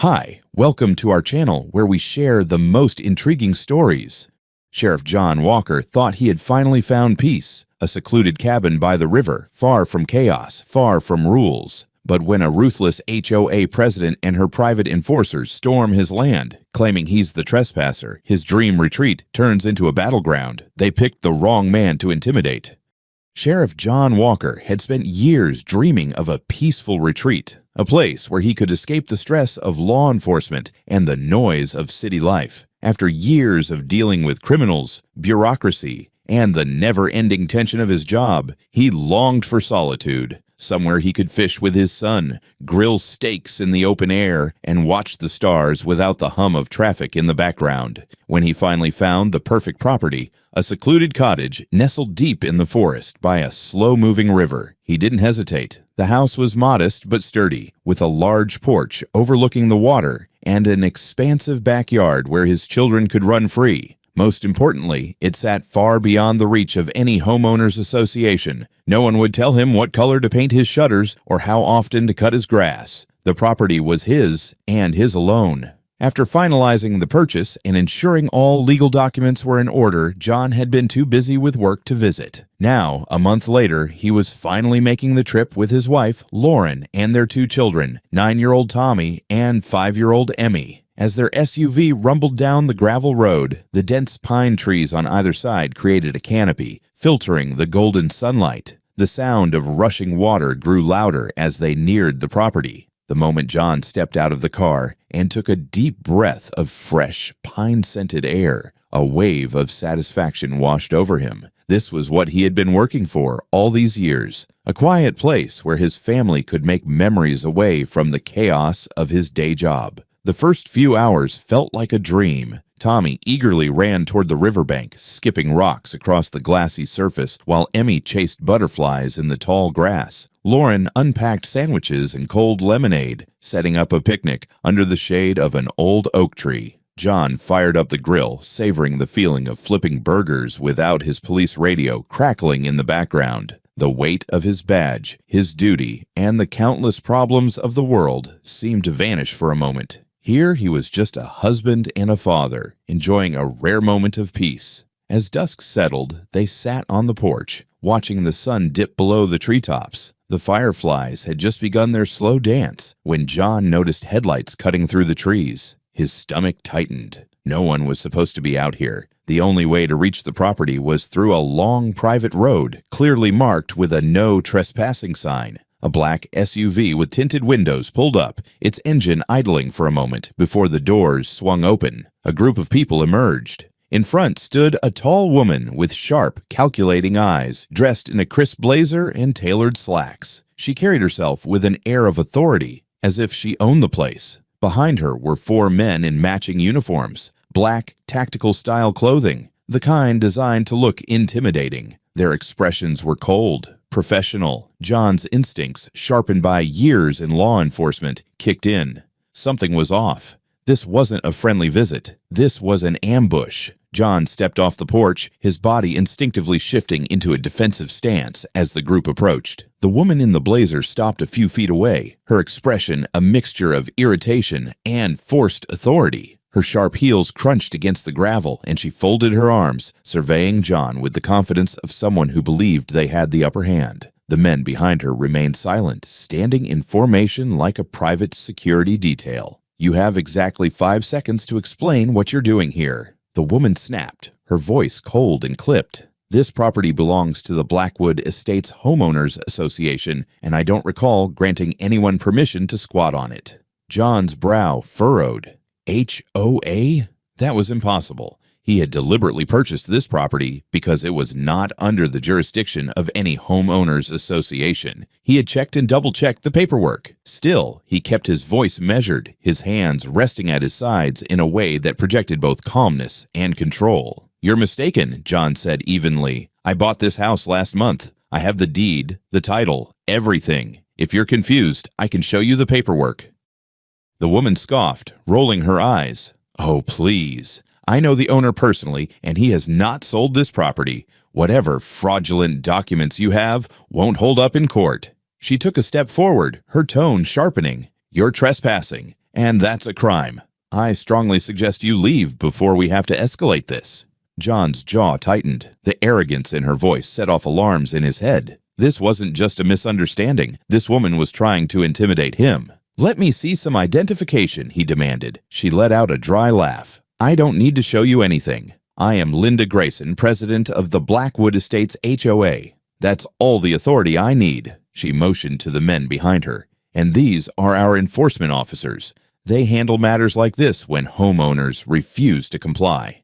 Hi, welcome to our channel where we share the most intriguing stories. Sheriff John Walker thought he had finally found peace, a secluded cabin by the river, far from chaos, far from rules. But when a ruthless HOA president and her private enforcers storm his land, claiming he's the trespasser, his dream retreat turns into a battleground. They picked the wrong man to intimidate. Sheriff John Walker had spent years dreaming of a peaceful retreat, a place where he could escape the stress of law enforcement and the noise of city life. After years of dealing with criminals, bureaucracy, and the never-ending tension of his job, he longed for solitude, somewhere he could fish with his son, grill steaks in the open air, and watch the stars without the hum of traffic in the background. When he finally found the perfect property, a secluded cottage nestled deep in the forest by a slow-moving river, he didn't hesitate. The house was modest but sturdy, with a large porch overlooking the water and an expansive backyard where his children could run free. Most importantly, it sat far beyond the reach of any homeowners association. No one would tell him what color to paint his shutters or how often to cut his grass. The property was his, and his alone. After finalizing the purchase and ensuring all legal documents were in order, John had been too busy with work to visit. Now, a month later, he was finally making the trip with his wife, Lauren, and their two children, 9-year-old Tommy and 5-year-old Emmy. As their SUV rumbled down the gravel road, the dense pine trees on either side created a canopy, filtering the golden sunlight. The sound of rushing water grew louder as they neared the property. The moment John stepped out of the car and took a deep breath of fresh, pine-scented air, a wave of satisfaction washed over him. This was what he had been working for all these years, a quiet place where his family could make memories away from the chaos of his day job. The first few hours felt like a dream. Tommy eagerly ran toward the riverbank, skipping rocks across the glassy surface, while Emmy chased butterflies in the tall grass. Lauren unpacked sandwiches and cold lemonade, setting up a picnic under the shade of an old oak tree. John fired up the grill, savoring the feeling of flipping burgers without his police radio crackling in the background. The weight of his badge, his duty, and the countless problems of the world seemed to vanish for a moment. Here he was just a husband and a father, enjoying a rare moment of peace. As dusk settled, they sat on the porch, watching the sun dip below the treetops. The fireflies had just begun their slow dance when John noticed headlights cutting through the trees. His stomach tightened. No one was supposed to be out here. The only way to reach the property was through a long private road, clearly marked with a no trespassing sign. A black SUV with tinted windows pulled up, its engine idling for a moment before the doors swung open. A group of people emerged. In front stood a tall woman with sharp, calculating eyes, dressed in a crisp blazer and tailored slacks. She carried herself with an air of authority, as if she owned the place. Behind her were 4 men in matching uniforms, black, tactical-style clothing, the kind designed to look intimidating. Their expressions were cold, professional. John's instincts, sharpened by years in law enforcement, kicked in. Something was off. This wasn't a friendly visit. This was an ambush. John stepped off the porch, his body instinctively shifting into a defensive stance as the group approached. The woman in the blazer stopped a few feet away, her expression a mixture of irritation and forced authority. Her sharp heels crunched against the gravel, and she folded her arms, surveying John with the confidence of someone who believed they had the upper hand. The men behind her remained silent, standing in formation like a private security detail. "You have exactly 5 seconds to explain what you're doing here." The woman snapped, her voice cold and clipped. "This property belongs to the Blackwood Estates Homeowners Association, and I don't recall granting anyone permission to squat on it." John's brow furrowed. HOA? That was impossible. He had deliberately purchased this property because it was not under the jurisdiction of any homeowners association. He had checked and double-checked the paperwork. Still, he kept his voice measured, his hands resting at his sides in a way that projected both calmness and control. "You're mistaken," John said evenly. "I bought this house last month. I have the deed, the title, everything. If you're confused, I can show you the paperwork." The woman scoffed, rolling her eyes. "Oh, please. I know the owner personally, and he has not sold this property. Whatever fraudulent documents you have won't hold up in court." She took a step forward, her tone sharpening. "You're trespassing, And that's a crime. I strongly suggest you leave before we have to escalate this." John's jaw tightened. The arrogance in her voice set off alarms in his head. This wasn't just a misunderstanding. This woman was trying to intimidate him. "Let me see some identification," he demanded. She let out a dry laugh. "I don't need to show you anything. I am Linda Grayson, president of the Blackwood Estates HOA. That's all the authority I need." She motioned to the men behind her. "And these are our enforcement officers. They handle matters like this when homeowners refuse to comply."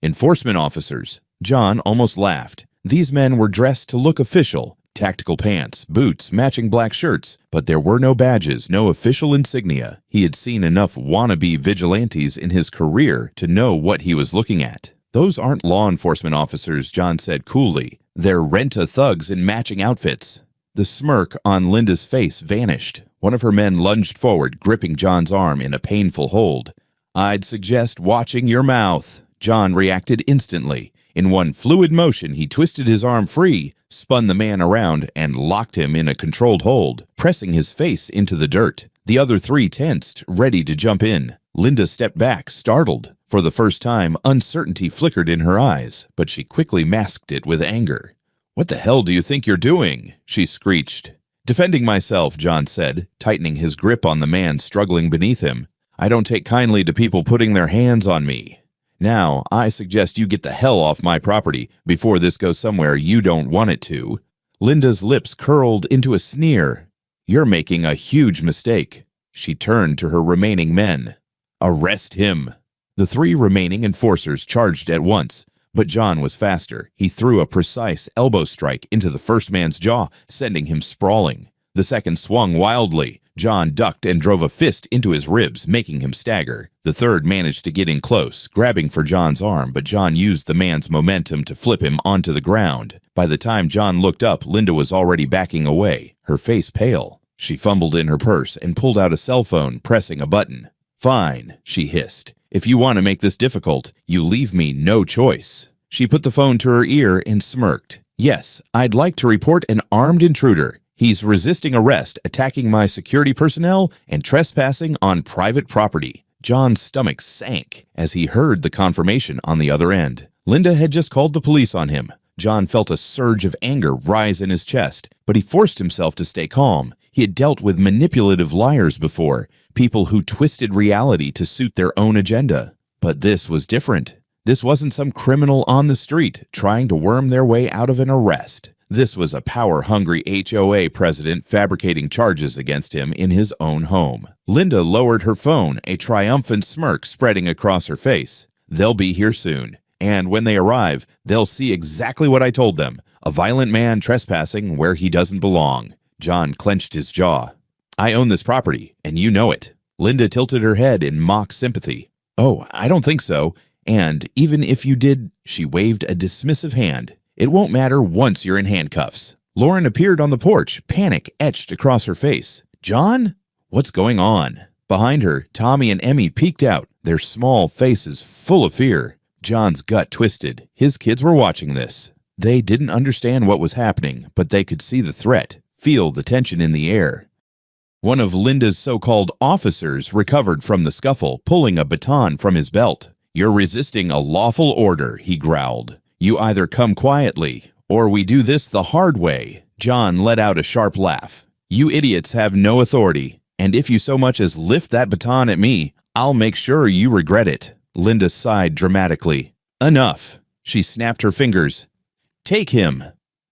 Enforcement officers. John almost laughed. These men were dressed to look official. Tactical pants, boots, matching black shirts, but there were no badges, no official insignia. He had seen enough wannabe vigilantes in his career to know what he was looking at. "Those aren't law enforcement officers," John said coolly. "They're rent-a-thugs in matching outfits." The smirk on Linda's face vanished. One of her men lunged forward, gripping John's arm in a painful hold. "I'd suggest watching your mouth." John reacted instantly. In one fluid motion, he twisted his arm free, spun the man around, and locked him in a controlled hold, pressing his face into the dirt. The other three tensed, ready to jump in. Linda stepped back, startled. For the first time, uncertainty flickered in her eyes, but she quickly masked it with anger. "What the hell do you think you're doing?" she screeched. "Defending myself," John said, tightening his grip on the man struggling beneath him. "I don't take kindly to people putting their hands on me. Now, I suggest you get the hell off my property before this goes somewhere you don't want it to." Linda's lips curled into a sneer. "You're making a huge mistake." She turned to her remaining men. "Arrest him." The three remaining enforcers charged at once, but John was faster. He threw a precise elbow strike into the first man's jaw, sending him sprawling. The second swung wildly. John ducked and drove a fist into his ribs, making him stagger. The third managed to get in close, grabbing for John's arm, but John used the man's momentum to flip him onto the ground. By the time John looked up, Linda was already backing away, her face pale. She fumbled in her purse and pulled out a cell phone, pressing a button. "Fine," she hissed. "If you want to make this difficult, you leave me no choice." She put the phone to her ear and smirked. "Yes, I'd like to report an armed intruder. He's resisting arrest, attacking my security personnel, and trespassing on private property." John's stomach sank as he heard the confirmation on the other end. Linda had just called the police on him. John felt a surge of anger rise in his chest, but he forced himself to stay calm. He had dealt with manipulative liars before, people who twisted reality to suit their own agenda. But this was different. This wasn't some criminal on the street trying to worm their way out of an arrest. This was a power-hungry HOA president fabricating charges against him in his own home. Linda lowered her phone, a triumphant smirk spreading across her face. "They'll be here soon. And when they arrive, they'll see exactly what I told them. A violent man trespassing where he doesn't belong." John clenched his jaw. "I own this property, and you know it." Linda tilted her head in mock sympathy. "Oh, I don't think so. And even if you did," she waved a dismissive hand, "it won't matter once you're in handcuffs." Lauren appeared on the porch, panic etched across her face. "John? What's going on?" Behind her, Tommy and Emmy peeked out, their small faces full of fear. John's gut twisted. His kids were watching this. They didn't understand what was happening, but they could see the threat, feel the tension in the air. One of Linda's so-called officers recovered from the scuffle, pulling a baton from his belt. "You're resisting a lawful order," he growled. "You either come quietly, or we do this the hard way." John let out a sharp laugh. "You idiots have no authority, and if you so much as lift that baton at me, I'll make sure you regret it." Linda sighed dramatically. "Enough." She snapped her fingers. "Take him."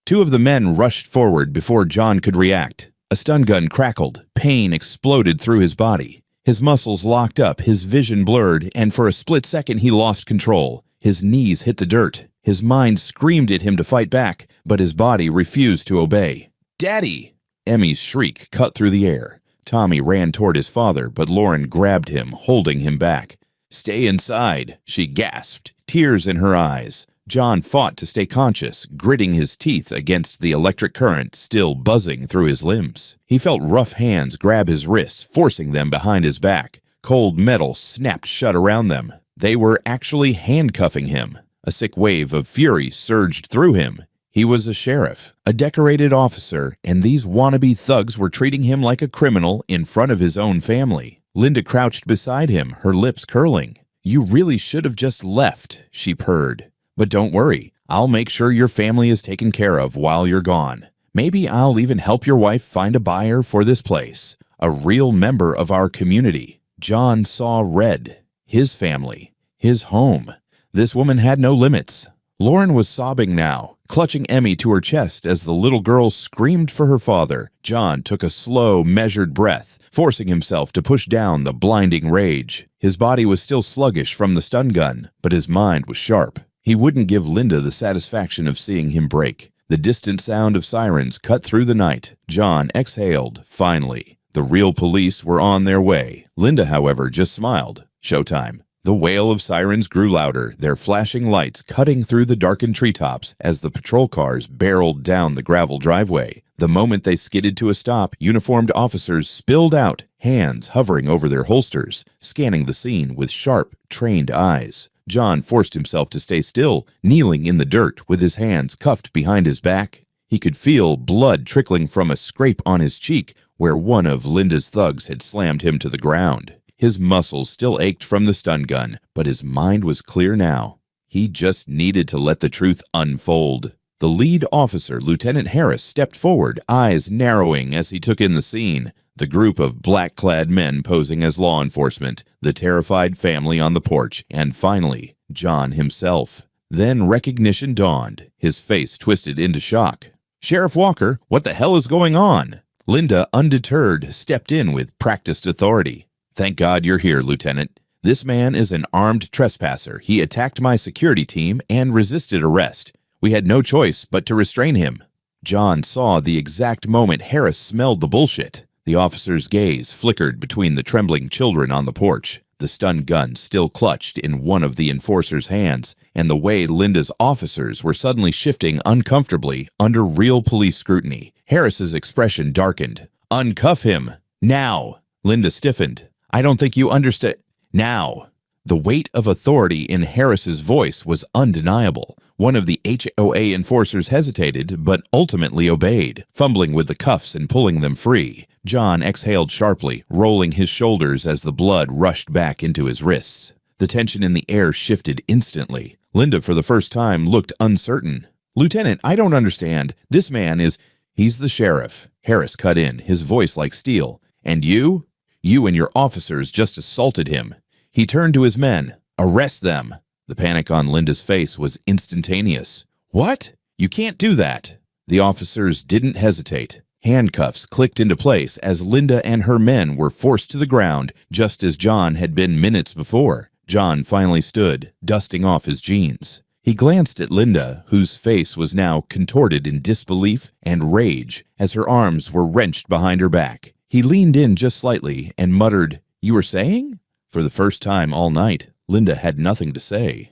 Two of the men rushed forward before John could react. A stun gun crackled. Pain exploded through his body. His muscles locked up, his vision blurred, and for a split second he lost control. His knees hit the dirt. His mind screamed at him to fight back, but his body refused to obey. "Daddy!" Emmy's shriek cut through the air. Tommy ran toward his father, but Lauren grabbed him, holding him back. "Stay inside," she gasped, tears in her eyes. John fought to stay conscious, gritting his teeth against the electric current still buzzing through his limbs. He felt rough hands grab his wrists, forcing them behind his back. Cold metal snapped shut around them. They were actually handcuffing him. A sick wave of fury surged through him. He was a sheriff, a decorated officer, and these wannabe thugs were treating him like a criminal in front of his own family. Linda crouched beside him, her lips curling. "You really should have just left," she purred. "But don't worry, I'll make sure your family is taken care of while you're gone. Maybe I'll even help your wife find a buyer for this place. A real member of our community." John saw red. His family. His home. This woman had no limits. Lauren was sobbing now, clutching Emmy to her chest as the little girl screamed for her father. John took a slow, measured breath, forcing himself to push down the blinding rage. His body was still sluggish from the stun gun, but his mind was sharp. He wouldn't give Linda the satisfaction of seeing him break. The distant sound of sirens cut through the night. John exhaled, finally. The real police were on their way. Linda, however, just smiled. Showtime. The wail of sirens grew louder, their flashing lights cutting through the darkened treetops as the patrol cars barreled down the gravel driveway. The moment they skidded to a stop, uniformed officers spilled out, hands hovering over their holsters, scanning the scene with sharp, trained eyes. John forced himself to stay still, kneeling in the dirt with his hands cuffed behind his back. He could feel blood trickling from a scrape on his cheek where one of Linda's thugs had slammed him to the ground. His muscles still ached from the stun gun, but his mind was clear now. He just needed to let the truth unfold. The lead officer, Lieutenant Harris, stepped forward, eyes narrowing as he took in the scene. The group of black-clad men posing as law enforcement, the terrified family on the porch, and finally, John himself. Then recognition dawned, his face twisted into shock. "Sheriff Walker, what the hell is going on?" Linda, undeterred, stepped in with practiced authority. "Thank God you're here, Lieutenant. This man is an armed trespasser. He attacked my security team and resisted arrest. We had no choice but to restrain him." John saw the exact moment Harris smelled the bullshit. The officer's gaze flickered between the trembling children on the porch, the stun gun still clutched in one of the enforcer's hands, and the way Linda's officers were suddenly shifting uncomfortably under real police scrutiny. Harris's expression darkened. "Uncuff him! Now!" Linda stiffened. "I don't think you understand. Now." The weight of authority in Harris's voice was undeniable. One of the HOA enforcers hesitated, but ultimately obeyed, fumbling with the cuffs and pulling them free. John exhaled sharply, rolling his shoulders as the blood rushed back into his wrists. The tension in the air shifted instantly. Linda, for the first time, looked uncertain. "Lieutenant, I don't understand. This man is—" "He's the sheriff," Harris cut in, his voice like steel. "And you? You and your officers just assaulted him." He turned to his men. "Arrest them." The panic on Linda's face was instantaneous. "What? You can't do that." The officers didn't hesitate. Handcuffs clicked into place as Linda and her men were forced to the ground, just as John had been minutes before. John finally stood, dusting off his jeans. He glanced at Linda, whose face was now contorted in disbelief and rage as her arms were wrenched behind her back. He leaned in just slightly and muttered, "You were saying?" For the first time all night, Linda had nothing to say.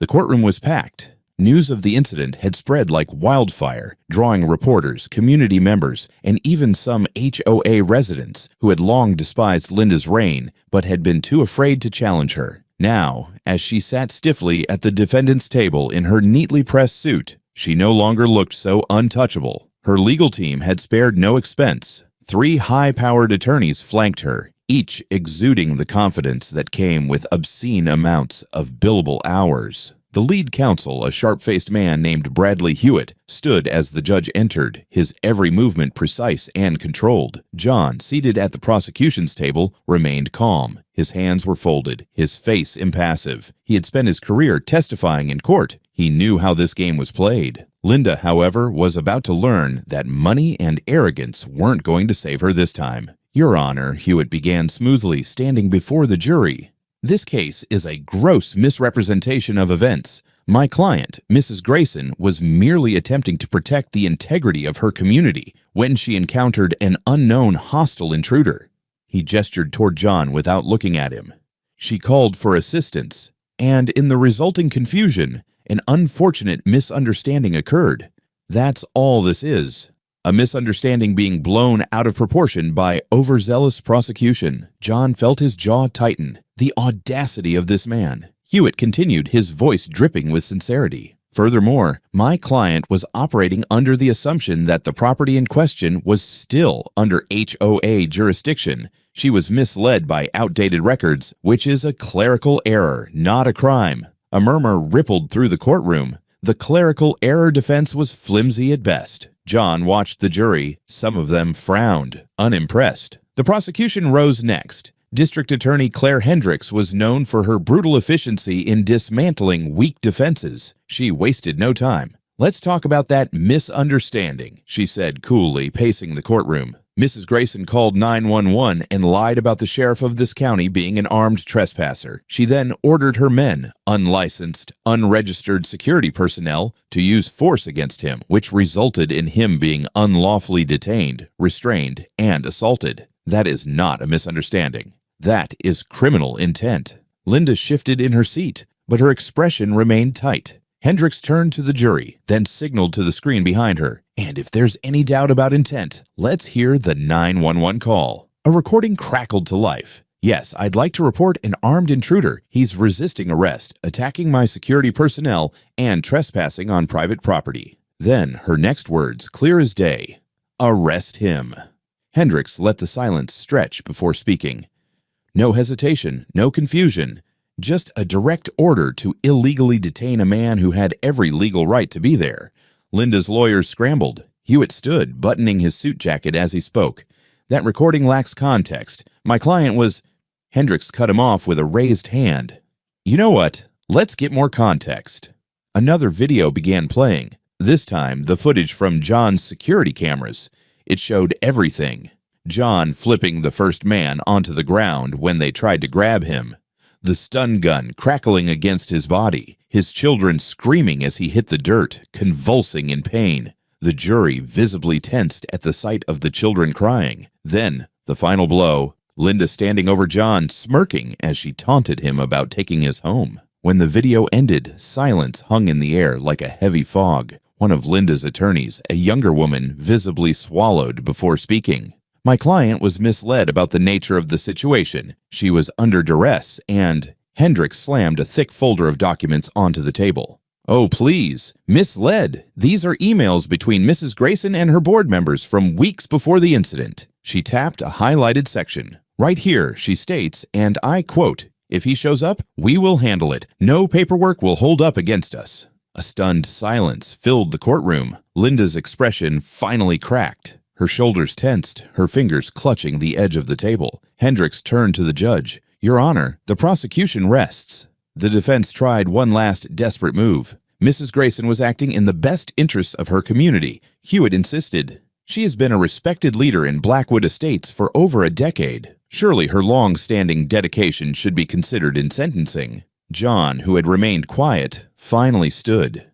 The courtroom was packed. News of the incident had spread like wildfire, drawing reporters, community members, and even some HOA residents who had long despised Linda's reign but had been too afraid to challenge her. Now, as she sat stiffly at the defendant's table in her neatly pressed suit, she no longer looked so untouchable. Her legal team had spared no expense. 3 high-powered attorneys flanked her, each exuding the confidence that came with obscene amounts of billable hours. The lead counsel, a sharp-faced man named Bradley Hewitt, stood as the judge entered, his every movement precise and controlled. John, seated at the prosecution's table, remained calm. His hands were folded, his face impassive. He had spent his career testifying in court. He knew how this game was played. Linda, however, was about to learn that money and arrogance weren't going to save her this time. "Your Honor," Hewitt began smoothly, standing before the jury. "This case is a gross misrepresentation of events. My client, Mrs. Grayson, was merely attempting to protect the integrity of her community when she encountered an unknown hostile intruder." He gestured toward John without looking at him. "She called for assistance, and in the resulting confusion, an unfortunate misunderstanding occurred. That's all this is. A misunderstanding being blown out of proportion by overzealous prosecution." John felt his jaw tighten. The audacity of this man. Hewitt continued, his voice dripping with sincerity. "Furthermore, my client was operating under the assumption that the property in question was still under HOA jurisdiction. She was misled by outdated records, which is a clerical error, not a crime. A murmur rippled through the courtroom. The clerical error defense was flimsy at best. John watched the jury. Some of them frowned, unimpressed. The prosecution rose next. District Attorney Claire Hendricks was known for her brutal efficiency in dismantling weak defenses. She wasted no time. "Let's talk about that misunderstanding," she said coolly, pacing the courtroom. "Mrs. Grayson called 911 and lied about the sheriff of this county being an armed trespasser. She then ordered her men, unlicensed, unregistered security personnel, to use force against him, which resulted in him being unlawfully detained, restrained, and assaulted. That is not a misunderstanding. That is criminal intent." Linda shifted in her seat, but her expression remained tight. Hendricks turned to the jury, then signaled to the screen behind her. "And if there's any doubt about intent, let's hear the 911 call." A recording crackled to life. "Yes, I'd like to report an armed intruder. He's resisting arrest, attacking my security personnel, and trespassing on private property." Then her next words, clear as day. "Arrest him." Hendricks let the silence stretch before speaking. No hesitation, no confusion. Just a direct order to illegally detain a man who had every legal right to be there. Linda's lawyers scrambled. Hewitt stood, buttoning his suit jacket as he spoke. "That recording lacks context. My client was—" Hendricks cut him off with a raised hand. "You know what? Let's get more context." Another video began playing, this time the footage from John's security cameras. It showed everything. John flipping the first man onto the ground when they tried to grab him. The stun gun crackling against his body, his children screaming as he hit the dirt, convulsing in pain. The jury visibly tensed at the sight of the children crying. Then, the final blow, Linda standing over John, smirking as she taunted him about taking his home. When the video ended, silence hung in the air like a heavy fog. One of Linda's attorneys, a younger woman, visibly swallowed before speaking. "My client was misled about the nature of the situation. She was under duress and—" Hendricks slammed a thick folder of documents onto the table. "Oh, please. Misled. These are emails between Mrs. Grayson and her board members from weeks before the incident." She tapped a highlighted section. "Right here," she states, and I quote, "If he shows up, we will handle it. No paperwork will hold up against us." A stunned silence filled the courtroom. Linda's expression finally cracked. Her shoulders tensed, her fingers clutching the edge of the table. Hendricks turned to the judge. "Your Honor, the prosecution rests." The defense tried one last desperate move. Mrs. Grayson was acting in the best interests of her community, Hewitt insisted. "She has been a respected leader in Blackwood Estates for over a decade. Surely her long-standing dedication should be considered in sentencing." John, who had remained quiet, finally stood.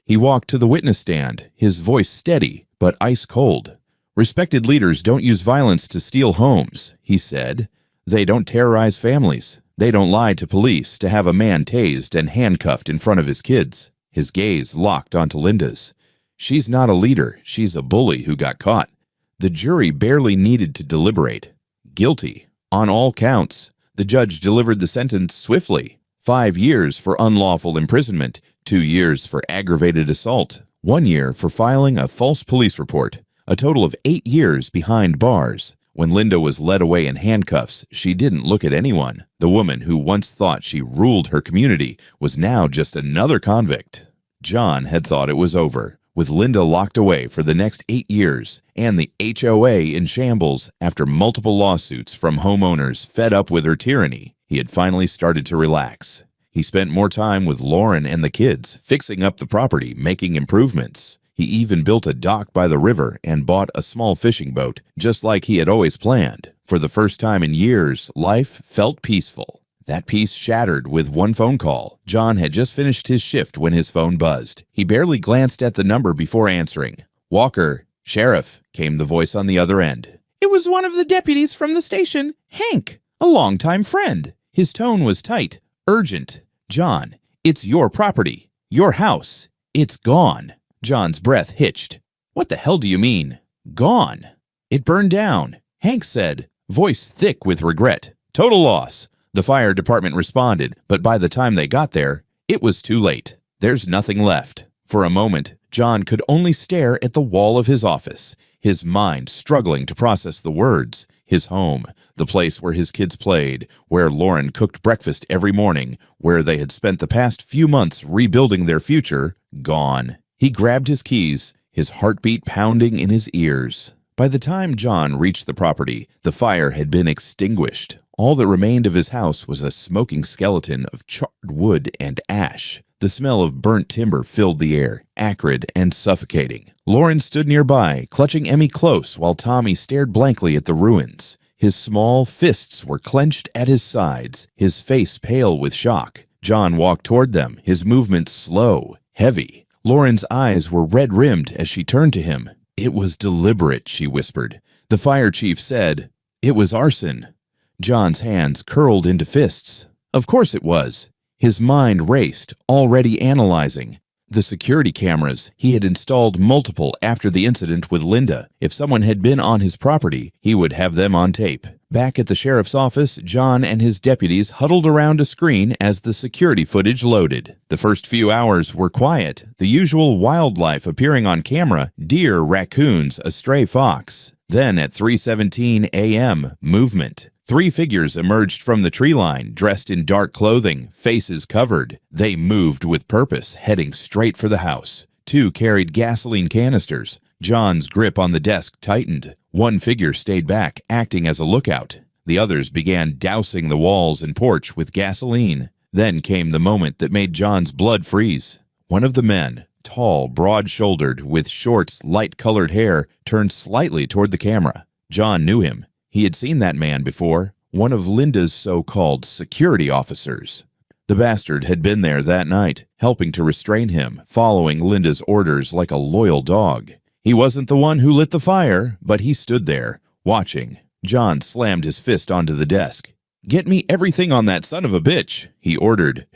He walked to the witness stand, his voice steady but ice-cold. "Respected leaders don't use violence to steal homes," he said. "They don't terrorize families. They don't lie to police to have a man tased and handcuffed in front of his kids." His gaze locked onto Linda's. "She's not a leader. She's a bully who got caught." The jury barely needed to deliberate. Guilty. On all counts. The judge delivered the sentence swiftly. 5 years for unlawful imprisonment, 2 years for aggravated assault, 1 year for filing a false police report, a total of 8 years behind bars. When Linda was led away in handcuffs, she didn't look at anyone. The woman who once thought she ruled her community was now just another convict. John had thought it was over, with Linda locked away for the next 8 years, and the HOA in shambles after multiple lawsuits from homeowners fed up with her tyranny. He had finally started to relax. He spent more time with Lauren and the kids, fixing up the property, making improvements. He even built a dock by the river and bought a small fishing boat, just like he had always planned. For the first time in years, life felt peaceful. That peace shattered with one phone call. John had just finished his shift when his phone buzzed. He barely glanced at the number before answering. "Walker, Sheriff," came the voice on the other end. "It was one of the deputies from the station, Hank, a longtime friend." His tone was tight, urgent. "John, it's your property, your house. It's gone." John's breath hitched. "What the hell do you mean? Gone?" "It burned down," Hank said, voice thick with regret. "Total loss." The fire department responded, but by the time they got there, it was too late. There's nothing left. For a moment, John could only stare at the wall of his office, his mind struggling to process the words. his home, the place where his kids played, where Lauren cooked breakfast every morning, where they had spent the past few months rebuilding their future, gone. He grabbed his keys, his heartbeat pounding in his ears. By the time John reached the property, the fire had been extinguished. All that remained of his house was a smoking skeleton of charred wood and ash. The smell of burnt timber filled the air, acrid and suffocating. Lauren stood nearby, clutching Emmy close while Tommy stared blankly at the ruins. His small fists were clenched at his sides, his face pale with shock. John walked toward them, his movements slow, heavy. Lauren's eyes were red-rimmed as she turned to him. "It was deliberate," she whispered. The fire chief said, "It was arson." John's hands curled into fists. Of course it was. His mind raced, already analyzing. The security cameras, he had installed multiple after the incident with Linda. If someone had been on his property, he would have them on tape. Back at the sheriff's office, John and his deputies huddled around a screen as the security footage loaded. The first few hours were quiet, the usual wildlife appearing on camera, deer, raccoons, a stray fox. Then at 3:17 a.m., movement. 3 figures emerged from the tree line, dressed in dark clothing, faces covered. They moved with purpose, heading straight for the house. 2 carried gasoline canisters. John's grip on the desk tightened. 1 figure stayed back, acting as a lookout. The others began dousing the walls and porch with gasoline. Then came the moment that made John's blood freeze. One of the men, tall, broad-shouldered, with short, light-colored hair, turned slightly toward the camera. John knew him. He had seen that man before, one of Linda's so-called security officers. The bastard had been there that night, helping to restrain him, following Linda's orders like a loyal dog. He wasn't the one who lit the fire, but he stood there, watching. John slammed his fist onto the desk. "Get me everything on that son of a bitch," he ordered.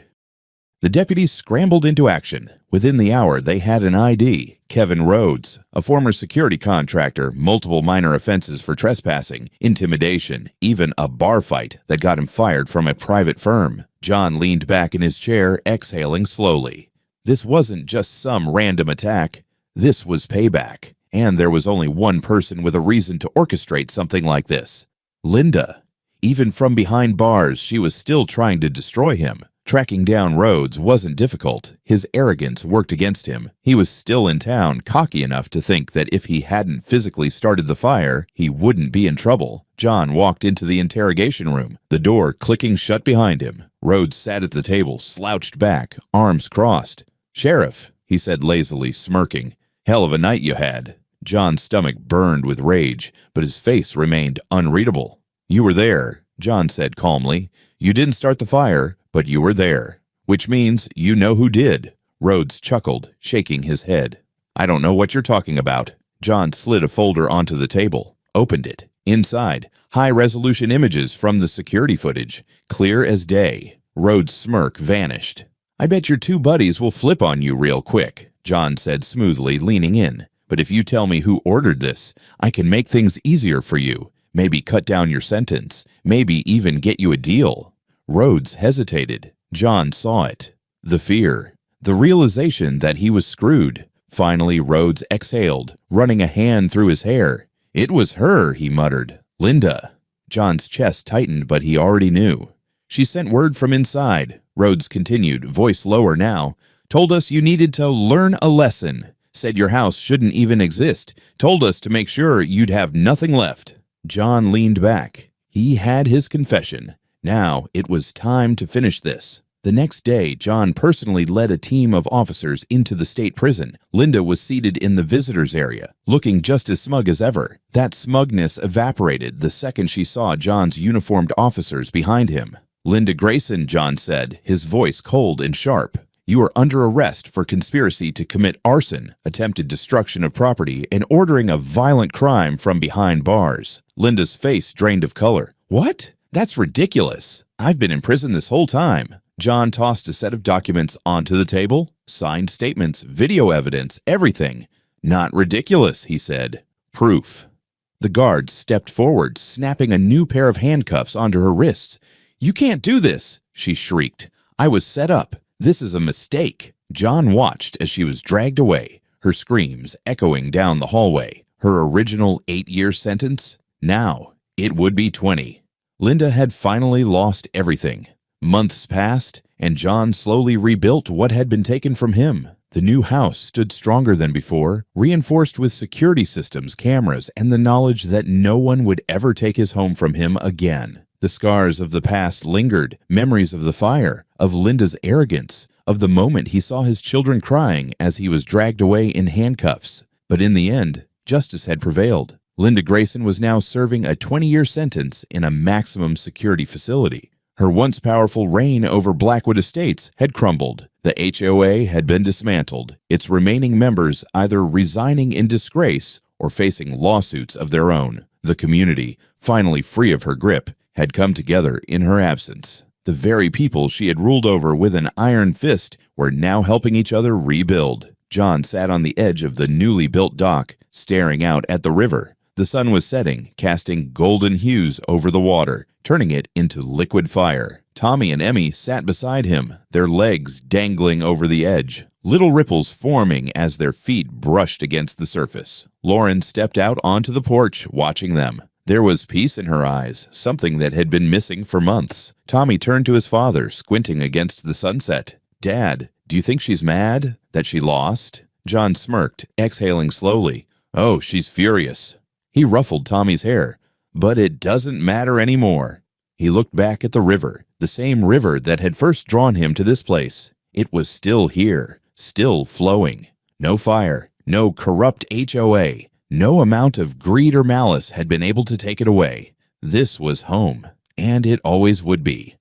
The deputies scrambled into action. Within the hour, they had an ID, Kevin Rhodes, a former security contractor, multiple minor offenses for trespassing, intimidation, even a bar fight that got him fired from a private firm. John leaned back in his chair, exhaling slowly. This wasn't just some random attack. This was payback. And there was only one person with a reason to orchestrate something like this: Linda. Even from behind bars, she was still trying to destroy him. Tracking down Rhodes wasn't difficult. His arrogance worked against him. He was still in town, cocky enough to think that if he hadn't physically started the fire, he wouldn't be in trouble. John walked into the interrogation room, the door clicking shut behind him. Rhodes sat at the table, slouched back, arms crossed. "Sheriff," he said lazily, smirking. "Hell of a night you had." John's stomach burned with rage, but his face remained unreadable. "You were there," John said calmly. "You didn't start the fire, but you were there, which means you know who did." Rhodes chuckled, shaking his head. "I don't know what you're talking about." John slid a folder onto the table, opened it. Inside, high-resolution images from the security footage, clear as day. Rhodes' smirk vanished. "I bet your 2 buddies will flip on you real quick," John said smoothly, leaning in. "But if you tell me who ordered this, I can make things easier for you. Maybe cut down your sentence. Maybe even get you a deal." Rhodes hesitated. John saw it. The fear. The realization that he was screwed. Finally, Rhodes exhaled, running a hand through his hair. "It was her," he muttered. "Linda." John's chest tightened, but he already knew. "She sent word from inside," Rhodes continued, voice lower now. "Told us you needed to learn a lesson. Said your house shouldn't even exist. Told us to make sure you'd have nothing left." John leaned back. He had his confession. Now it was time to finish this. The next day, John personally led a team of officers into the state prison. Linda was seated in the visitors area, looking just as smug as ever. That smugness evaporated the second she saw John's uniformed officers behind him. "Linda Grayson," John said, his voice cold and sharp. "You are under arrest for conspiracy to commit arson, attempted destruction of property, and ordering a violent crime from behind bars." Linda's face drained of color. "What? That's ridiculous. I've been in prison this whole time." John tossed a set of documents onto the table. Signed statements, video evidence, everything. "Not ridiculous," he said. "Proof." The guard stepped forward, snapping a new pair of handcuffs onto her wrists. "You can't do this," she shrieked. "I was set up. This is a mistake." John watched as she was dragged away, her screams echoing down the hallway. Her original 8-year sentence? Now It would be 20. Linda had finally lost everything. Months passed, and John slowly rebuilt what had been taken from him. The new house stood stronger than before, reinforced with security systems, cameras, and the knowledge that no one would ever take his home from him again. The scars of the past lingered, memories of the fire, of Linda's arrogance, of the moment he saw his children crying as he was dragged away in handcuffs. But in the end, justice had prevailed. Linda Grayson was now serving a 20-year sentence in a maximum security facility. Her once powerful reign over Blackwood Estates had crumbled. The HOA had been dismantled, its remaining members either resigning in disgrace or facing lawsuits of their own. The community, finally free of her grip, had come together in her absence. The very people she had ruled over with an iron fist were now helping each other rebuild. John sat on the edge of the newly built dock, staring out at the river. The sun was setting, casting golden hues over the water, turning it into liquid fire. Tommy and Emmy sat beside him, their legs dangling over the edge, little ripples forming as their feet brushed against the surface. Lauren stepped out onto the porch, watching them. There was peace in her eyes, something that had been missing for months. Tommy turned to his father, squinting against the sunset. "Dad, do you think she's mad? That she lost?" John smirked, exhaling slowly. "Oh, she's furious." He ruffled Tommy's hair. "But it doesn't matter anymore." He looked back at the river, the same river that had first drawn him to this place. It was still here, still flowing. No fire, no corrupt HOA, no amount of greed or malice had been able to take it away. This was home, and it always would be.